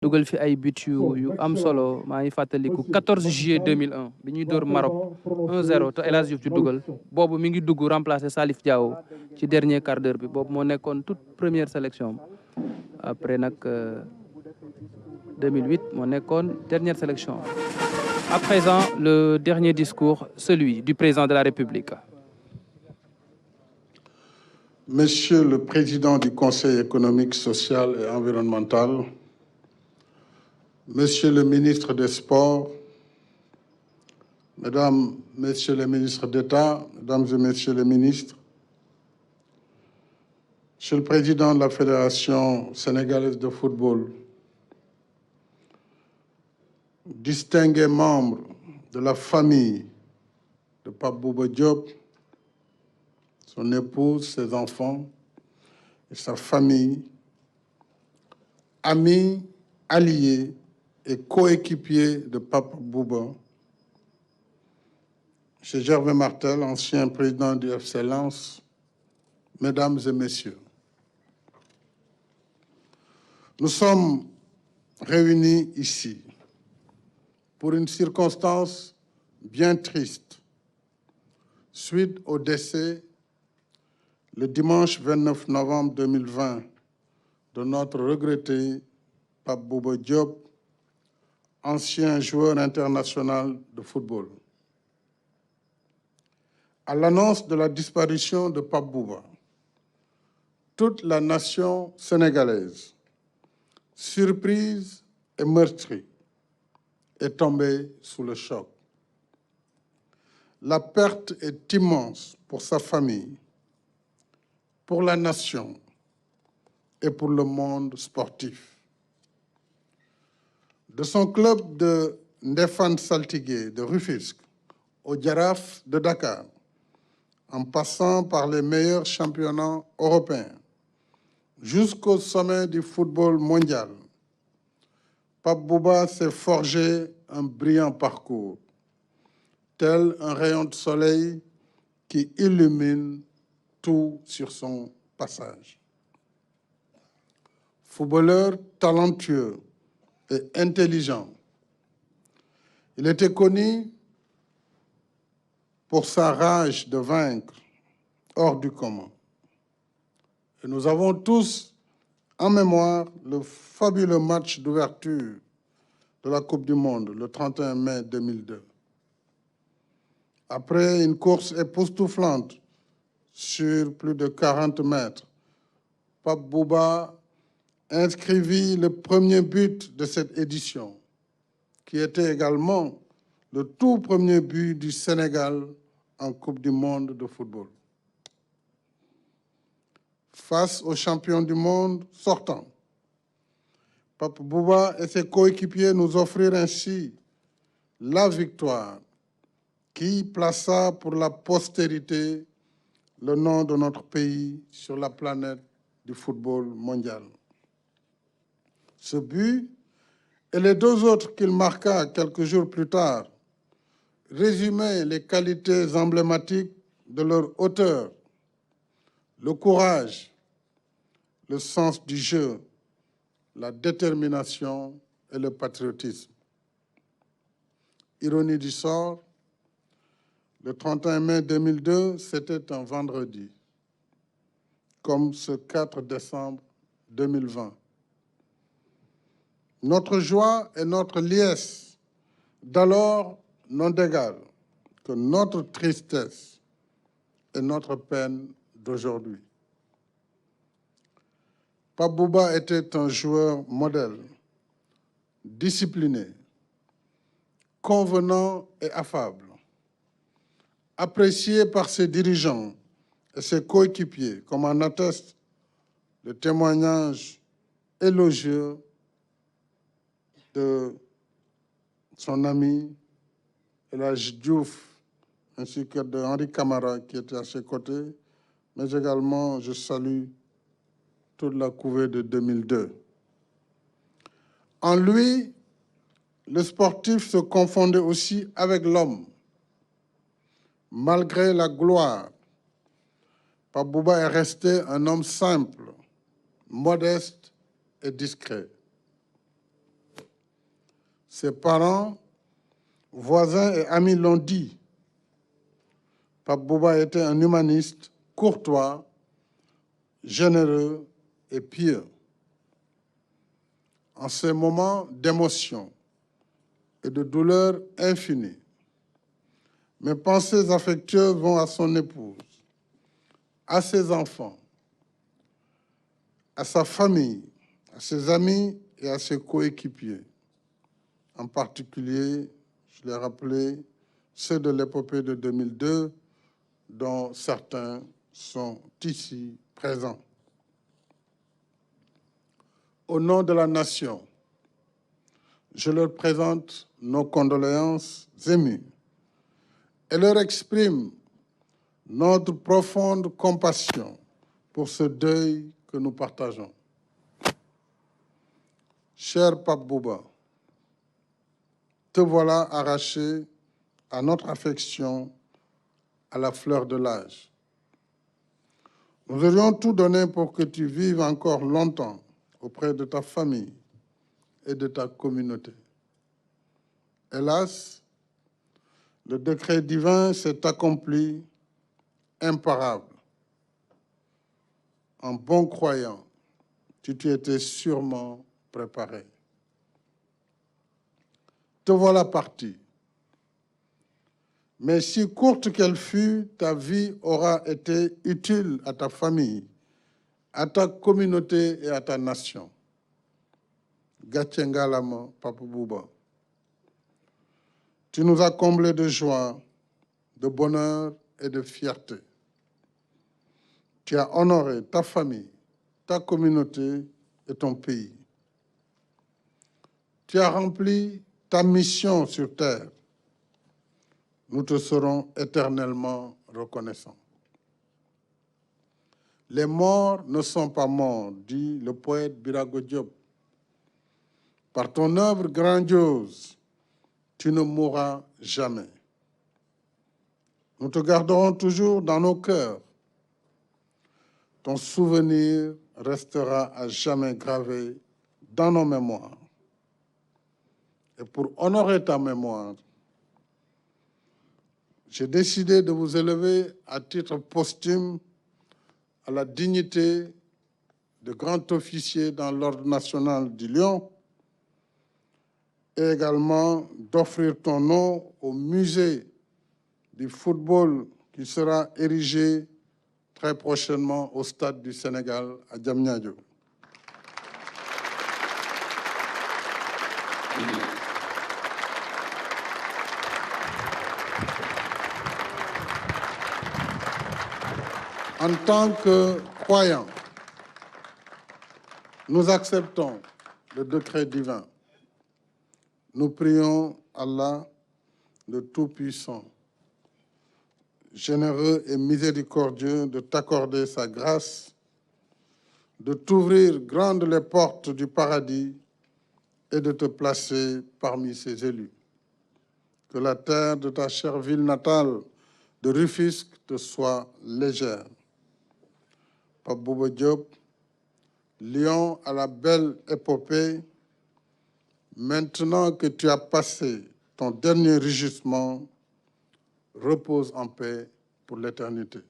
dugal fi ay but yu am solo maa ngi fàttaliku 14 juillet 2001 bi ñuy dóor Maroc 1-0 te El Hadji Diouf ci dugal boobu mi ngi dugg remplacer Salif Diao ci dernier quart d'heure bi boobu moo nekkoon toute première sélection après nag 2008 moo nekkoon dernière sélection. À présent le dernier discours, celui du président de la République. Monsieur le Président du Conseil économique, social et environnemental, Monsieur le ministre des Sports, Mesdames, Messieurs les ministres d'État, Mesdames et Messieurs les ministres, Monsieur le Président de la Fédération sénégalaise de football, distingués membres de la famille de Pape Bouba Diop, son épouse, ses enfants et sa famille, amis, alliés et coéquipiers de Pape Bouba, M. Gervais Martel, ancien président du FC Lens, Mesdames et Messieurs, nous sommes réunis ici pour une circonstance bien triste, suite au décès, le dimanche 29 novembre 2020, de notre regretté Pape Bouba Diop, ancien joueur international de football. À l'annonce de la disparition de Pape Bouba, toute la nation sénégalaise, surprise et meurtrie, est tombée sous le choc. La perte est immense pour sa famille, pour la nation et pour le monde sportif. De son club de Ndefane Saltigué de Rufisque au Jaraaf de Dakar, en passant par les meilleurs championnats européens, jusqu'au sommet du football mondial, Pape Bouba s'est forgé un brillant parcours, tel un rayon de soleil qui illumine tout sur son passage. Footballeur talentueux et intelligent, il était connu pour sa rage de vaincre hors du commun. Et nous avons tous en mémoire le fabuleux match d'ouverture de la Coupe du Monde, le 31 mai 2002. Après une course époustouflante sur plus de 40 mètres, Pape Bouba inscrivit le premier but de cette édition, qui était également le tout premier but du Sénégal en Coupe du Monde de football. Face aux champions du monde sortants, Pape Bouba et ses coéquipiers nous offrirent ainsi la victoire qui plaça pour la postérité le nom de notre pays sur la planète du football mondial. Ce but et les deux autres qu'il marqua quelques jours plus tard résumaient les qualités emblématiques de leur auteur, le courage, le sens du jeu, la détermination et le patriotisme. Ironie du sort, le 31 mai 2002, c'était un vendredi, comme ce 4 décembre 2020. Notre joie et notre liesse d'alors n'ont d'égal que notre tristesse et notre peine d'aujourd'hui. Pape Bouba était un joueur modèle, discipliné, convenant et affable, apprécié par ses dirigeants et ses coéquipiers, comme en atteste le témoignage élogieux de son ami El Hadji Diouf, ainsi que de Henri Camara qui était à ses côtés, mais également je salue toute la couvée de 2002. En lui, le sportif se confondait aussi avec l'homme. Malgré la gloire, Pape Bouba est resté un homme simple, modeste et discret. Ses parents, voisins et amis l'ont dit. Pape Bouba était un humaniste courtois, généreux et pieux. En ces moments d'émotion et de douleur infinie, mes pensées affectueuses vont à son épouse, à ses enfants, à sa famille, à ses amis et à ses coéquipiers. En particulier, je l'ai rappelé, ceux de l'épopée de 2002, dont certains sont ici présents. Au nom de la nation, je leur présente nos condoléances émues et leur exprime notre profonde compassion pour ce deuil que nous partageons. Cher Pape Bouba, te voilà arraché à notre affection à la fleur de l'âge. Nous aurions tout donné pour que tu vives encore longtemps auprès de ta famille et de ta communauté. Hélas, le décret divin s'est accompli imparable. En bon croyant, tu t'y étais sûrement préparé. Te voilà parti. Mais si courte qu'elle fût, ta vie aura été utile à ta famille, à ta communauté et à ta nation. Gatche ngalama, Pape Bouba. Tu nous as comblés de joie, de bonheur et de fierté. Tu as honoré ta famille, ta communauté et ton pays. Tu as rempli ta mission sur terre. Nous te serons éternellement reconnaissants. Les morts ne sont pas morts, dit le poète Birago Diop. Par ton œuvre grandiose, tu ne mourras jamais. Nous te garderons toujours dans nos cœurs. Ton souvenir restera à jamais gravé dans nos mémoires. Et pour honorer ta mémoire, j'ai décidé de vous élever à titre posthume à la dignité de grand officier dans l'Ordre national du Lion et également d'offrir ton nom au musée du football qui sera érigé très prochainement au Stade du Sénégal à Diamniadio. En tant que croyants, nous acceptons le décret divin. Nous prions Allah, le Tout-Puissant, généreux et miséricordieux, de t'accorder sa grâce, de t'ouvrir grandes les portes du paradis et de te placer parmi ses élus. Que la terre de ta chère ville natale de Rufisque te soit légère. Pape Bouba Diop, lion à la belle épopée, maintenant que tu as passé ton dernier rugissement, repose en paix pour l'éternité.